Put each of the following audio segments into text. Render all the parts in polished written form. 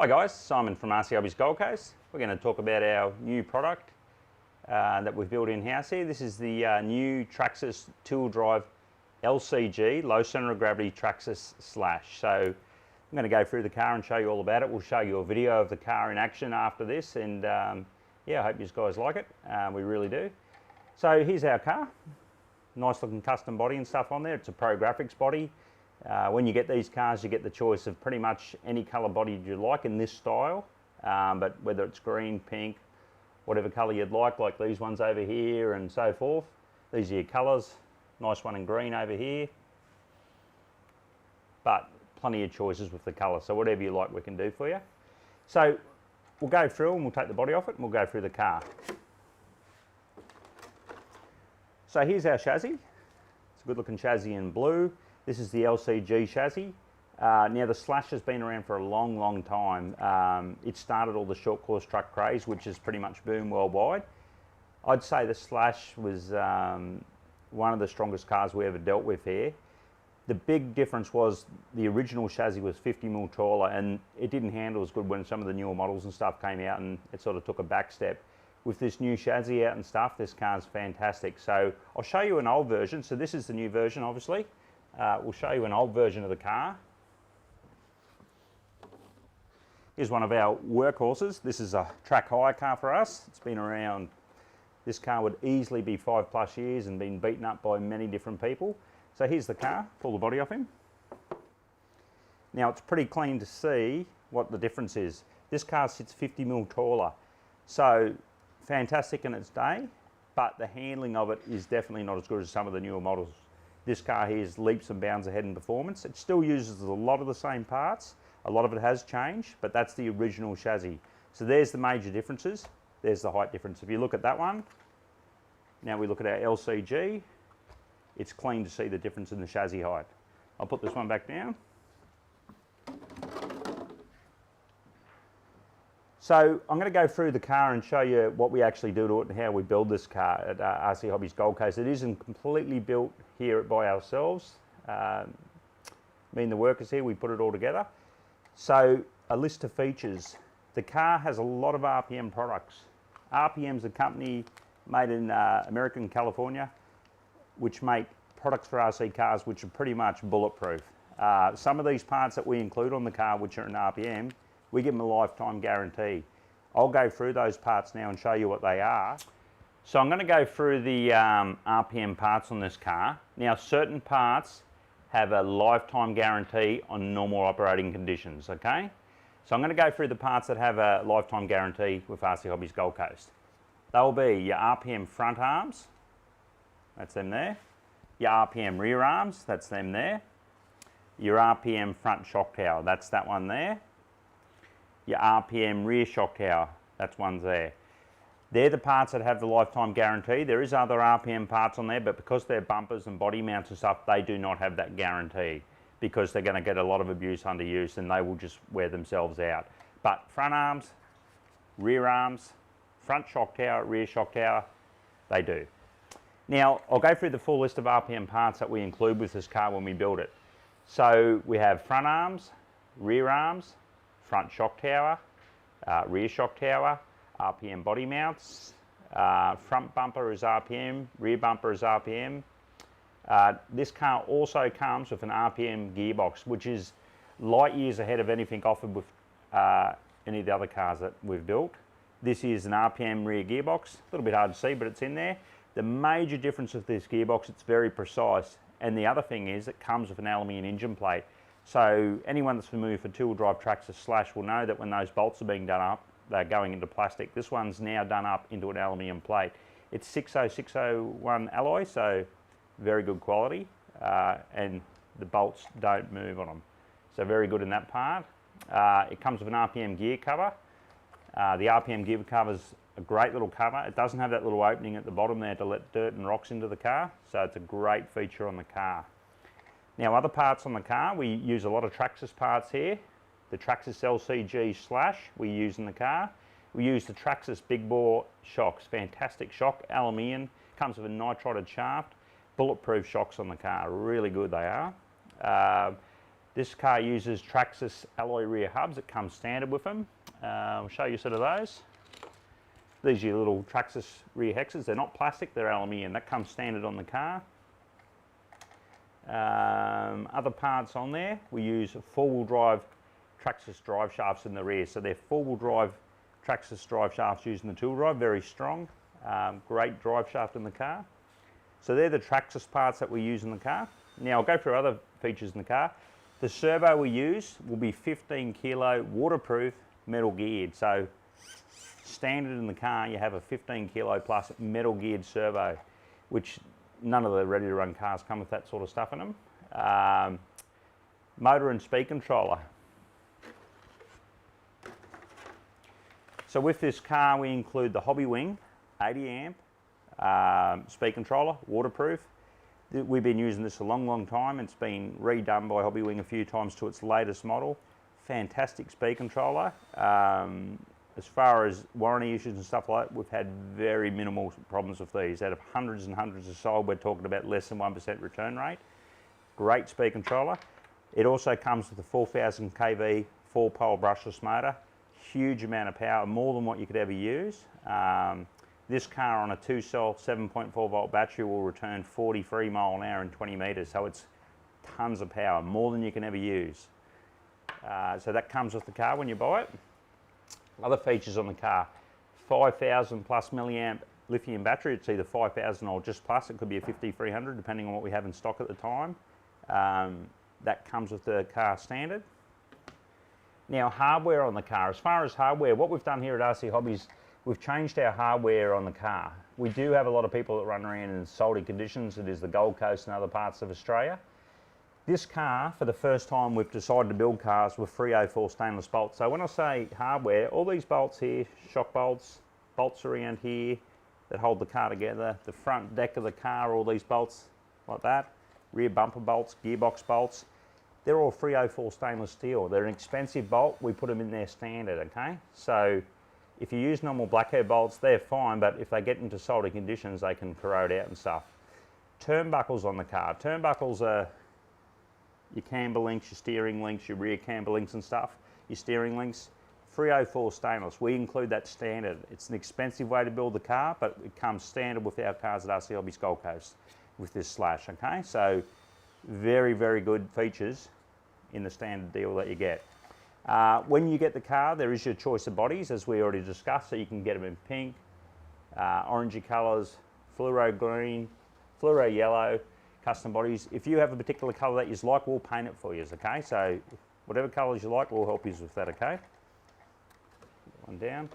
Hi guys, Simon from RC Hobbies Gold Coast. We're going to talk about our new product that we've built in-house here. This is the new Traxxas two-wheel drive LCG, low centre of gravity Traxxas Slash. So I'm going to go through the car and show you all about it. We'll show you a video of the car in action after this, and yeah, I hope you guys like it. We really do. So here's our car. Nice looking custom body and stuff on there. It's a Pro Graphics body. When you get these cars, you get the choice of pretty much any colour body you like in this style, but whether it's green, pink, whatever colour you'd like these ones over here and so forth. These are your colours. Nice one in green over here, but plenty of choices with the colour, so whatever you like we can do for you. So we'll go through and we'll take the body off it and we'll go through the car. So here's our chassis. It's a good looking chassis in blue. This is the LCG chassis. Now the Slash has been around for a long time. It started all the short course truck craze, which has pretty much boomed worldwide. I'd say the Slash was one of the strongest cars we ever dealt with here. The big difference was the original chassis was 50mm taller, and it didn't handle as good when some of the newer models and stuff came out, and it sort of took a back step. With this new chassis out and stuff, this car's fantastic. So I'll show you an old version. So this is the new version, obviously. We'll show you an old version of the car. Here's one of our workhorses. This is a track hire car for us. It's been around, this car would easily be 5+ years and been beaten up by many different people. So here's the car, pull the body off him. Now it's pretty clean to see what the difference is. This car sits 50mm taller. So fantastic in its day, but the handling of it is definitely not as good as some of the newer models. This car here is leaps and bounds ahead in performance. It still uses a lot of the same parts. A lot of it has changed, but that's the original chassis. So there's the major differences. There's the height difference. If you look at that one, now we look at our LCG, it's clean to see the difference in the chassis height. I'll put this one back down. So I'm going to go through the car and show you what we actually do to it and how we build this car at RC Hobbies Gold Coast. It isn't completely built here by ourselves. Me and the workers here, we put it all together. So a list of features. The car has a lot of RPM products. RPM's a company made in America and California, which make products for RC cars which are pretty much bulletproof. Some of these parts that we include on the car which are in RPM, we give them a lifetime guarantee. I'll go through those parts now and show you what they are. So I'm going to go through the RPM parts on this car. Now certain parts have a lifetime guarantee on normal operating conditions, okay? So I'm going to go through the parts that have a lifetime guarantee with RC Hobbies Gold Coast. They'll be your RPM front arms, that's them there. Your RPM rear arms, that's them there. Your RPM front shock tower, that's that one there. Your RPM rear shock tower, that's one's there. They're the parts that have the lifetime guarantee. There is other RPM parts on there, but because they're bumpers and body mounts and stuff, they do not have that guarantee because they're going to get a lot of abuse under use and they will just wear themselves out. But front arms, rear arms, front shock tower, rear shock tower, they do. Now, I'll go through the full list of RPM parts that we include with this car when we build it. So we have front arms, rear arms, front shock tower, rear shock tower, RPM body mounts, front bumper is RPM, rear bumper is RPM. This car also comes with an RPM gearbox, which is light years ahead of anything offered with any of the other cars that we've built. This is an RPM rear gearbox, a little bit hard to see, but it's in there. The major difference with this gearbox, it's very precise, and the other thing is it comes with an aluminium engine plate. So anyone that's familiar with a two-wheel drive Traxxas Slash will know that when those bolts are being done up, they're going into plastic. This one's now done up into an aluminium plate. It's 60601 alloy, so very good quality, and the bolts don't move on them. So very good in that part. It comes with an RPM gear cover. The RPM gear cover is a great little cover. It doesn't have that little opening at the bottom there to let dirt and rocks into the car, so it's a great feature on the car. Now other parts on the car, we use a lot of Traxxas parts here. The Traxxas LCG Slash we use in the car. We use the Traxxas big bore shocks, fantastic shock, aluminium, comes with a nitrided shaft, bulletproof shocks on the car, really good they are. This car uses Traxxas alloy rear hubs. It comes standard with them. I'll show you a set of those. These are your little Traxxas rear hexes. They're not plastic, they're aluminium. That comes standard on the car. Other parts on there, we use four-wheel drive Traxxas drive shafts in the rear. So they're four-wheel drive Traxxas drive shafts using the tool drive, very strong. Great drive shaft in the car. So they're the Traxxas parts that we use in the car. Now I'll go through other features in the car. The servo we use will be 15 kilo waterproof metal geared. So standard in the car, you have a 15 kilo plus metal geared servo, which none of the ready to run cars come with that sort of stuff in them. Motor and speed controller. So with this car we include the Hobby Wing 80 amp speed controller, waterproof. We've been using this a long time. It's been redone by Hobby Wing a few times to its latest model. Fantastic speed controller. As far as warranty issues and stuff like that, we've had very minimal problems with these. Out of hundreds and hundreds of sold, we're talking about less than 1% return rate. Great speed controller. It also comes with a 4000 kV 4-pole brushless motor. Huge amount of power, more than what you could ever use. This car on a 2-cell 7.4 volt battery will return 43 mile an hour in 20 meters, so it's tons of power, more than you can ever use. So that comes with the car when you buy it. Other features on the car, 5,000 plus milliamp lithium battery. It's either 5,000 or just plus. It could be a 5300 depending on what we have in stock at the time. That comes with the car standard. Now hardware on the car. As far as hardware, what we've done here at RC Hobbies, we've changed our hardware on the car. We do have a lot of people that run around in salty conditions. It is the Gold Coast and other parts of Australia. This car, for the first time, we've decided to build cars with 304 stainless bolts. So when I say hardware, all these bolts here, shock bolts, bolts around here that hold the car together, the front deck of the car, all these bolts like that, rear bumper bolts, gearbox bolts, they're all 304 stainless steel. They're an expensive bolt. We put them in there standard, okay? So if you use normal blackhead bolts, they're fine, but if they get into salty conditions, they can corrode out and stuff. Turnbuckles on the car. Turnbuckles are your camber links, your steering links, your rear camber links and stuff, your steering links, 304 stainless. We include that standard. It's an expensive way to build the car, but it comes standard with our cars at RC Hobbies Gold Coast with this slash, okay? So very, very good features in the standard deal that you get. When you get the car, there is your choice of bodies, as we already discussed, so you can get them in pink, orangey colours, fluoro green, fluoro yellow, custom bodies. If you have a particular colour that you like, we'll paint it for you, okay? So whatever colours you like, we'll help you with that, okay? One down.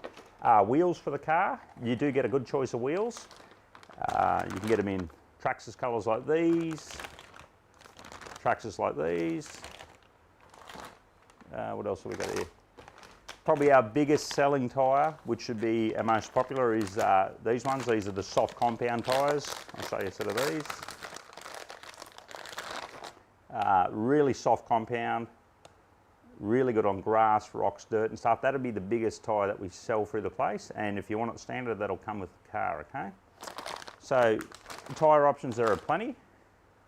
Wheels for the car, you do get a good choice of wheels. You can get them in Traxxas colours like these, Traxxas like these. What else have we got here? Probably our biggest selling tyre, which should be our most popular, is these ones. These are the soft compound tyres. I'll show you a set of these. Really soft compound, really good on grass, rocks, dirt and stuff. That'll be the biggest tyre that we sell through the place, and if you want it standard, that'll come with the car, okay? So tyre options, there are plenty.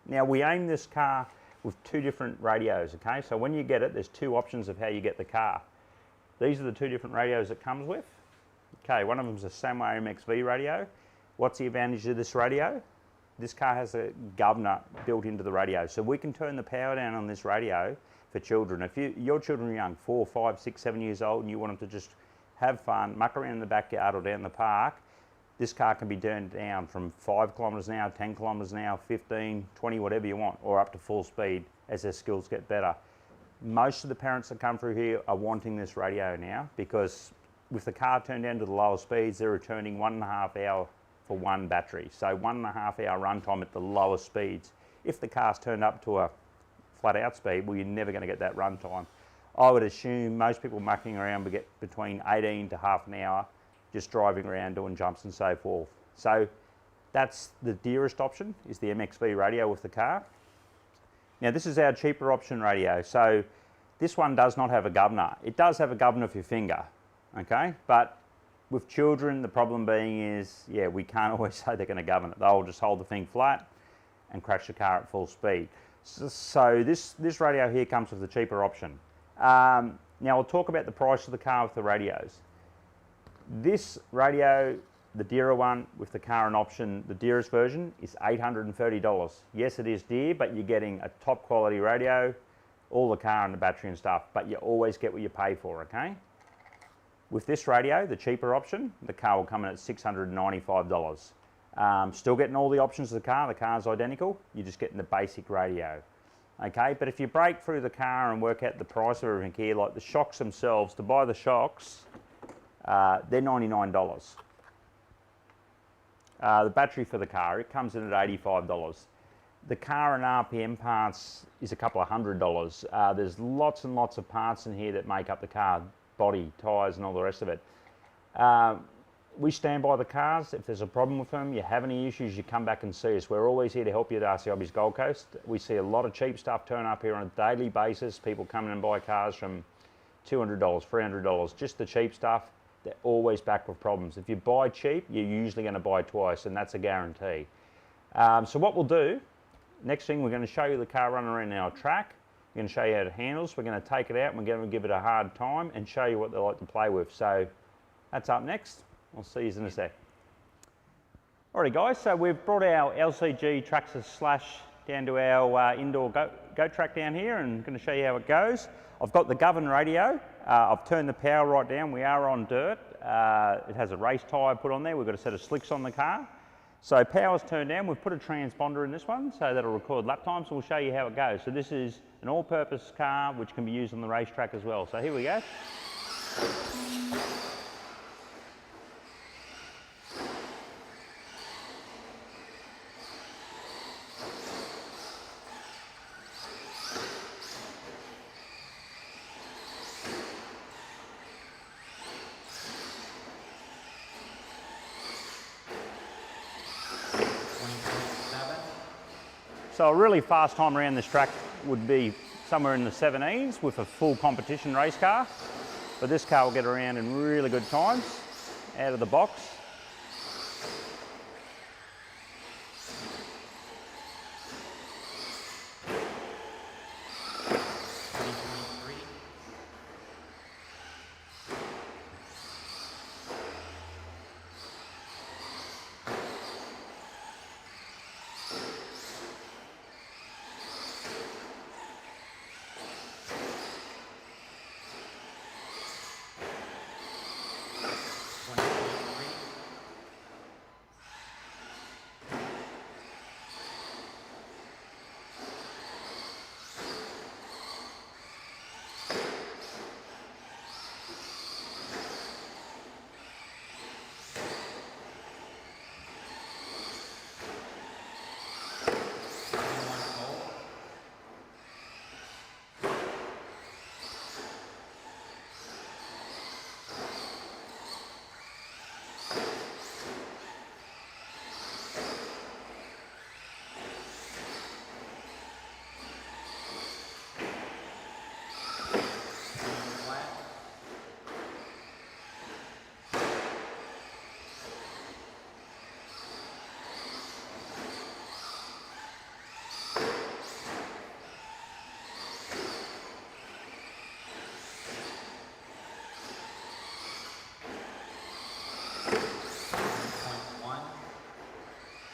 Now we aim this car with two different radios, okay? So when you get it, there's two options of how you get the car. These are the two different radios it comes with. Okay, one of them is a Samurai MXV radio. What's the advantage of this radio? This car has a governor built into the radio, so we can turn the power down on this radio for children. If your children are young, 4, 5, 6, 7 years old, and you want them to just have fun, muck around in the backyard or down the park, this car can be turned down from 5 kilometres an hour, 10 kilometres an hour, 15, 20, whatever you want, or up to full speed as their skills get better. Most of the parents that come through here are wanting this radio now, because with the car turned down to the lower speeds, they're returning 1.5 hour for one battery. So 1.5 hour runtime at the lower speeds. If the car's turned up to a flat out speed, well, you're never going to get that runtime. I would assume most people mucking around will get between 18 to half an hour just driving around doing jumps and so forth. So that's the dearest option, is the MXV radio with the car. Now this is our cheaper option radio. So this one does not have a governor. It does have a governor for your finger, okay? But with children, the problem being is, we can't always say they're going to govern it. They'll just hold the thing flat and crash the car at full speed. So this radio here comes with the cheaper option. Now I'll talk about the price of the car with the radios. This radio, the dearer one with the current option, the dearest version, is $830. Yes, it is dear, but you're getting a top quality radio, all the car and the battery and stuff, but you always get what you pay for, okay? With this radio, the cheaper option, the car will come in at $695. Still getting all the options of the car's identical, you're just getting the basic radio. Okay, but if you break through the car and work out the price of everything here, like the shocks themselves, to buy the shocks, they're $99. The battery for the car, it comes in at $85. The car and RPM parts is a couple of $100. There's lots and lots of parts in here that make up the car, body, tyres and all the rest of it. We stand by the cars. If there's a problem with them, you have any issues, you come back and see us. We're always here to help you at RC Hobbies Gold Coast. We see a lot of cheap stuff turn up here on a daily basis. People come in and buy cars from $200, $300, just the cheap stuff. They're always back with problems. If you buy cheap, you're usually going to buy twice, and that's a guarantee. So what we'll do, next thing, we're going to show you the car running around our track. We're going to show you how it handles. We're going to take it out and we're going to give it a hard time and show you what they like to play with. So that's up next. I'll see you in a sec. Alrighty guys, so we've brought our LCG Traxxas Slash down to our indoor goat track down here, and I'm going to show you how it goes. I've got the govern radio. I've turned the power right down. We are on dirt. It has a race tyre put on there. We've got a set of slicks on the car. So power's turned down. We've put a transponder in this one, so that'll record lap times. So we'll show you how it goes. So this is an all-purpose car which can be used on the racetrack as well. So here we go. So a really fast time around this track would be somewhere in the 17s with a full competition race car. But this car will get around in really good times out of the box.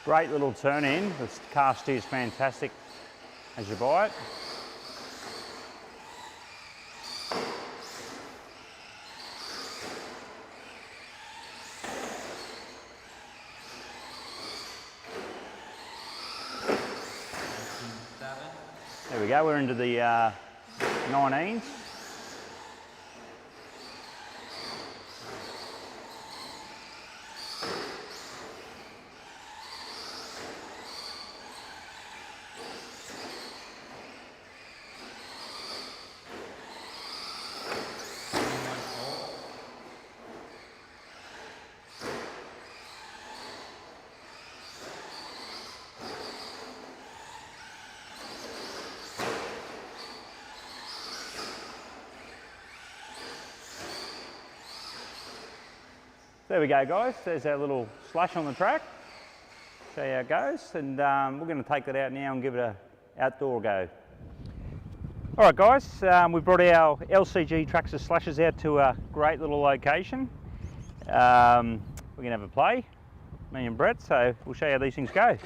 Great little turn in. This car steers fantastic as you buy it. There we go, we're into the 19s. There we go guys, there's our little slush on the track. Show you how it goes, and we're going to take that out now and give it outdoor go. All right guys, we brought our LCG Traxxas slashes out to a great little location. We're going to have a play, me and Brett, so we'll show you how these things go.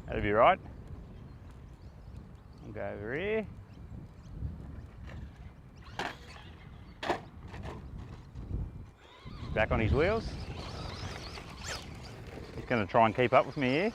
That'll be right. I'll go over here. Back on his wheels. He's going to try and keep up with me here.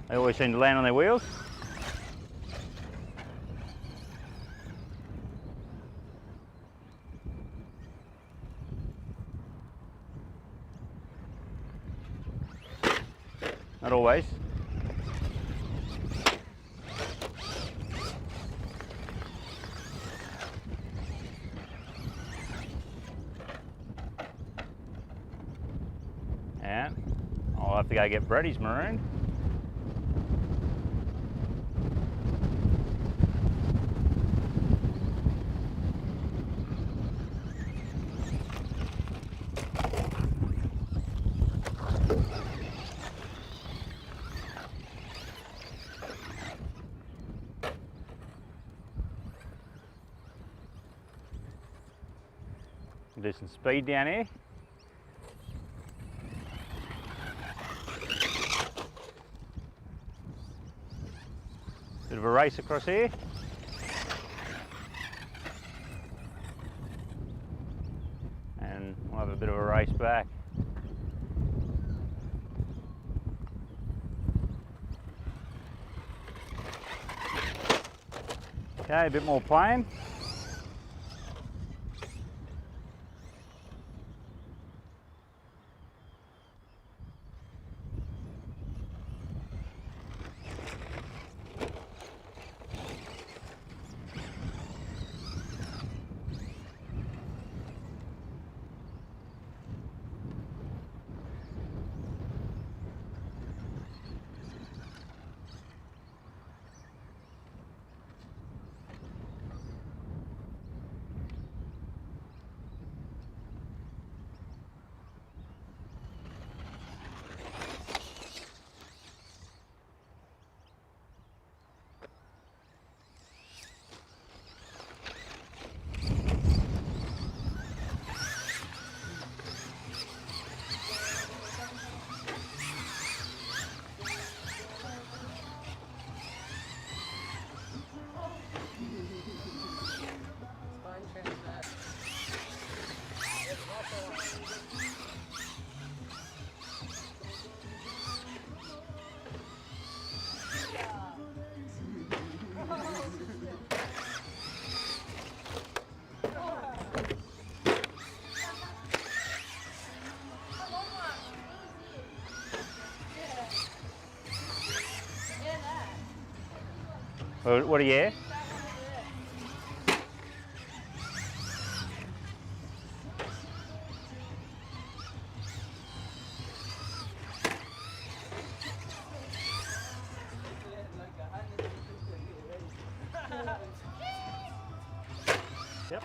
They always seem to land on their wheels. Not always. Yeah, I'll have to go get Brady's maroon. Do some speed down here. Bit of a race across here. And we'll have a bit of a race back. Okay, a bit more playing. What are you? Yep.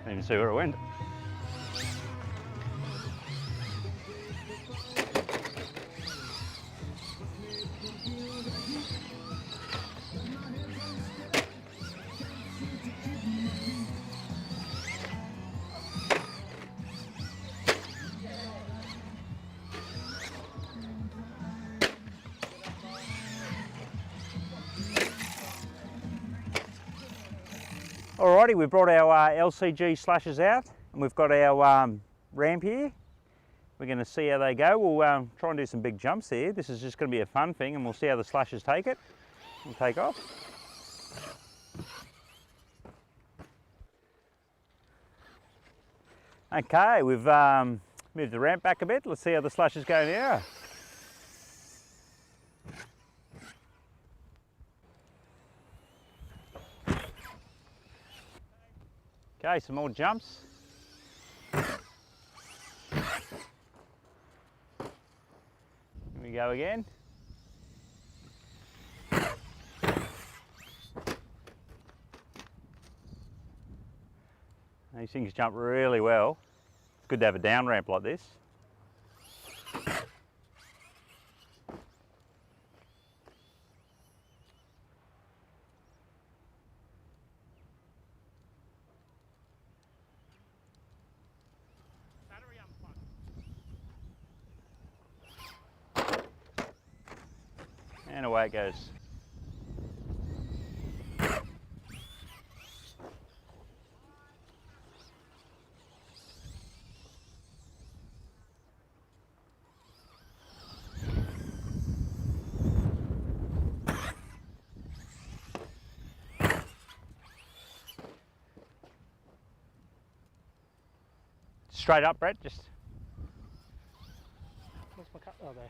Didn't even see where it went. Alrighty, we've brought our LCG slashes out and we've got our ramp here. We're going to see how they go. We'll try and do some big jumps here. This is just going to be a fun thing and we'll see how the slashes take it and take off. Okay, we've moved the ramp back a bit. Let's see how the slashes go now. Okay, some more jumps. Here we go again. These things jump really well. It's good to have a down ramp like this. And away it goes. Straight up, Brett, just. What's my cut? Oh, there.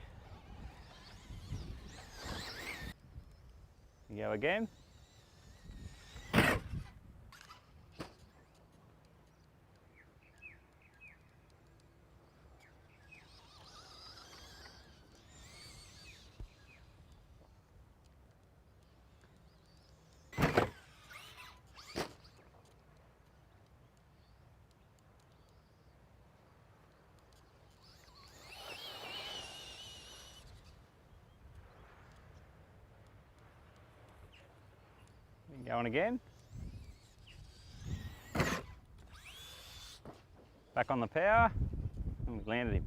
You go again. Going again. Back on the power, and we've landed him.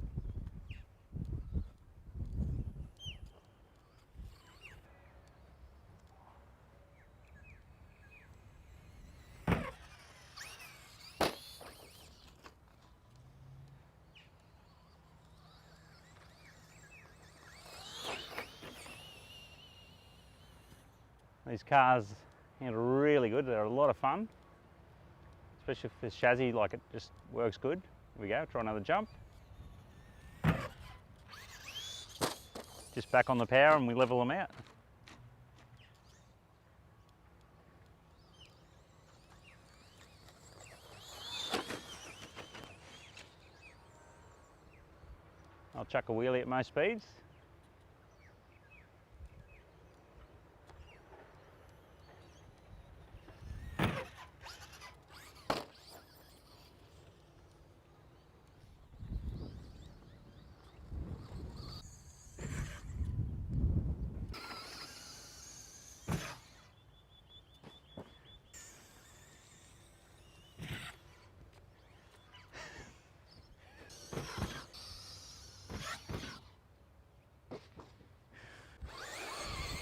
These cars handle really good. They're a lot of fun, especially if this chassis, like, it just works good. Here we go, try another jump. Just back on the power and we level them out. I'll chuck a wheelie at most speeds.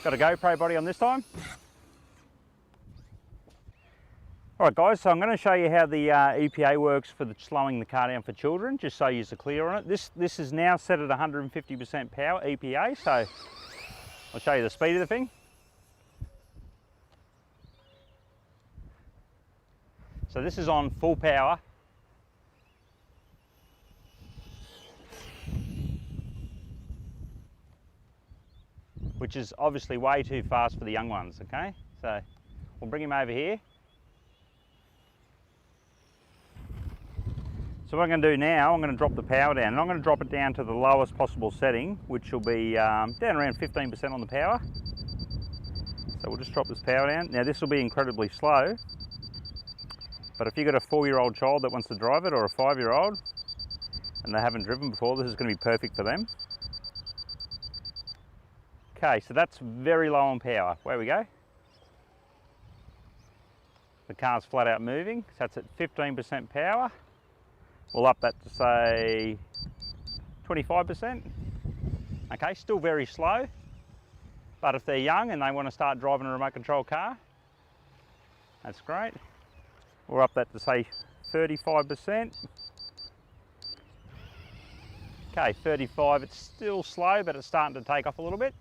Got a GoPro body on this time. Alright guys, so I'm going to show you how the EPA works for slowing the car down for children, just so you're clear on it. This is now set at 150% power EPA, so I'll show you the speed of the thing. So this is on full power. Which is obviously way too fast for the young ones, okay? So we'll bring him over here. So what I'm going to do now, I'm going to drop the power down, and I'm going to drop it down to the lowest possible setting, which will be down around 15% on the power. So we'll just drop this power down. Now this will be incredibly slow, But if you've got a 4-year-old child that wants to drive it, or a 5-year-old, and they haven't driven before, this is going to be perfect for them. Okay, so that's very low on power. Where we go. The car's flat out moving, so that's at 15% power. We'll up that to say 25%. Okay, still very slow, but if they're young and they want to start driving a remote control car, that's great. We'll up that to say 35%. Okay, 35, it's still slow, but it's starting to take off a little bit.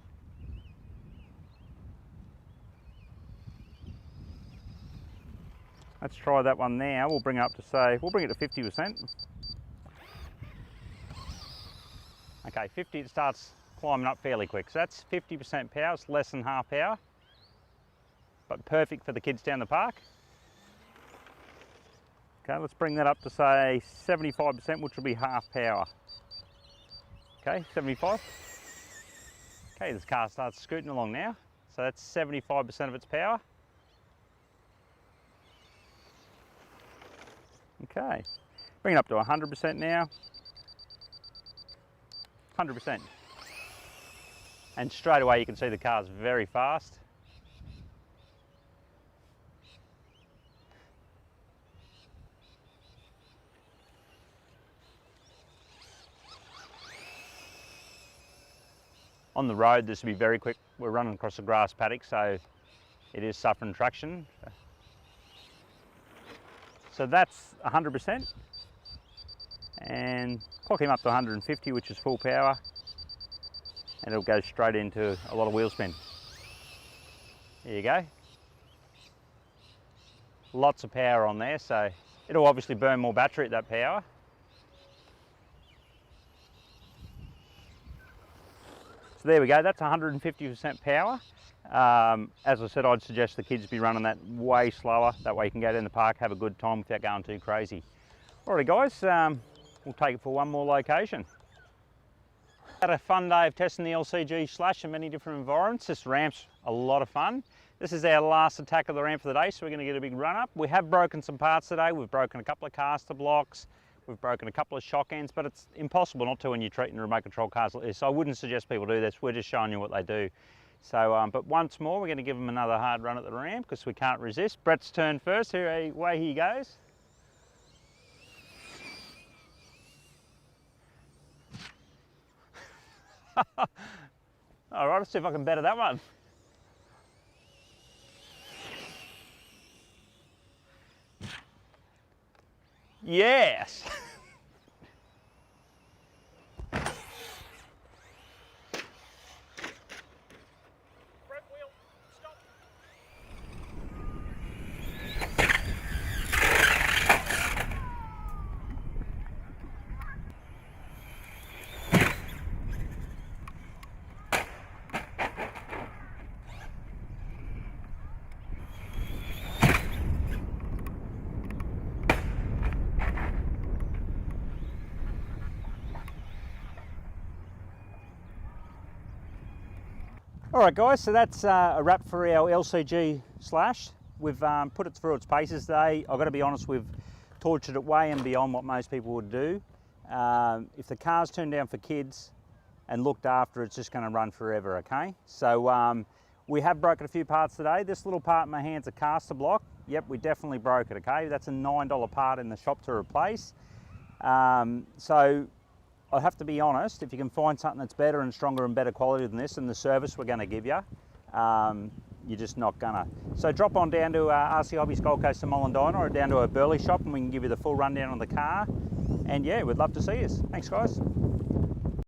Let's try that one now. We'll bring it up to say, we'll bring it to 50%. Okay, 50, it starts climbing up fairly quick. So that's 50% power, it's less than half power, but perfect for the kids down the park. Okay, let's bring that up to say 75%, which will be half power. Okay, 75. Okay, this car starts scooting along now. So that's 75% of its power. Okay, bring it up to 100% now. 100%. And straight away you can see the car's very fast. On the road this will be very quick. We're running across a grass paddock, so it is suffering traction. So that's 100%, and clock him up to 150, which is full power, and it'll go straight into a lot of wheel spin. There you go. Lots of power on there, so it'll obviously burn more battery at that power. So there we go, that's 150% power. As I said, I'd suggest the kids be running that way slower. That way you can go down the park, have a good time without going too crazy. Alrighty guys, we'll take it for one more location. Had a fun day of testing the LCG Slash in many different environments. This ramp's a lot of fun. This is our last attack of the ramp for the day, so we're going to get a big run up. We have broken some parts today. We've broken a couple of caster blocks. We've broken a couple of shock ends, but it's impossible not to when you're treating remote control cars like this. So I wouldn't suggest people do this. We're just showing you what they do. So, but once more, we're going to give them another hard run at the ramp because we can't resist. Brett's turn first. Here, away he goes. All right, let's see if I can better that one. Yes. Alright guys, so that's a wrap for our LCG Slash. We've put it through its paces today. I've got to be honest, we've tortured it way and beyond what most people would do. If the car's turned down for kids and looked after, it's just going to run forever, okay? So we have broken a few parts today. This little part in my hand's a caster block. Yep, we definitely broke it, okay? That's a $9 part in the shop to replace. So I have to be honest, if you can find something that's better and stronger and better quality than this and the service we're going to give you, you're just not gonna. So drop on down to RC Hobbies Gold Coast and Mollendina or down to a Burley shop and we can give you the full rundown on the car. And yeah, we'd love to see you. Thanks guys.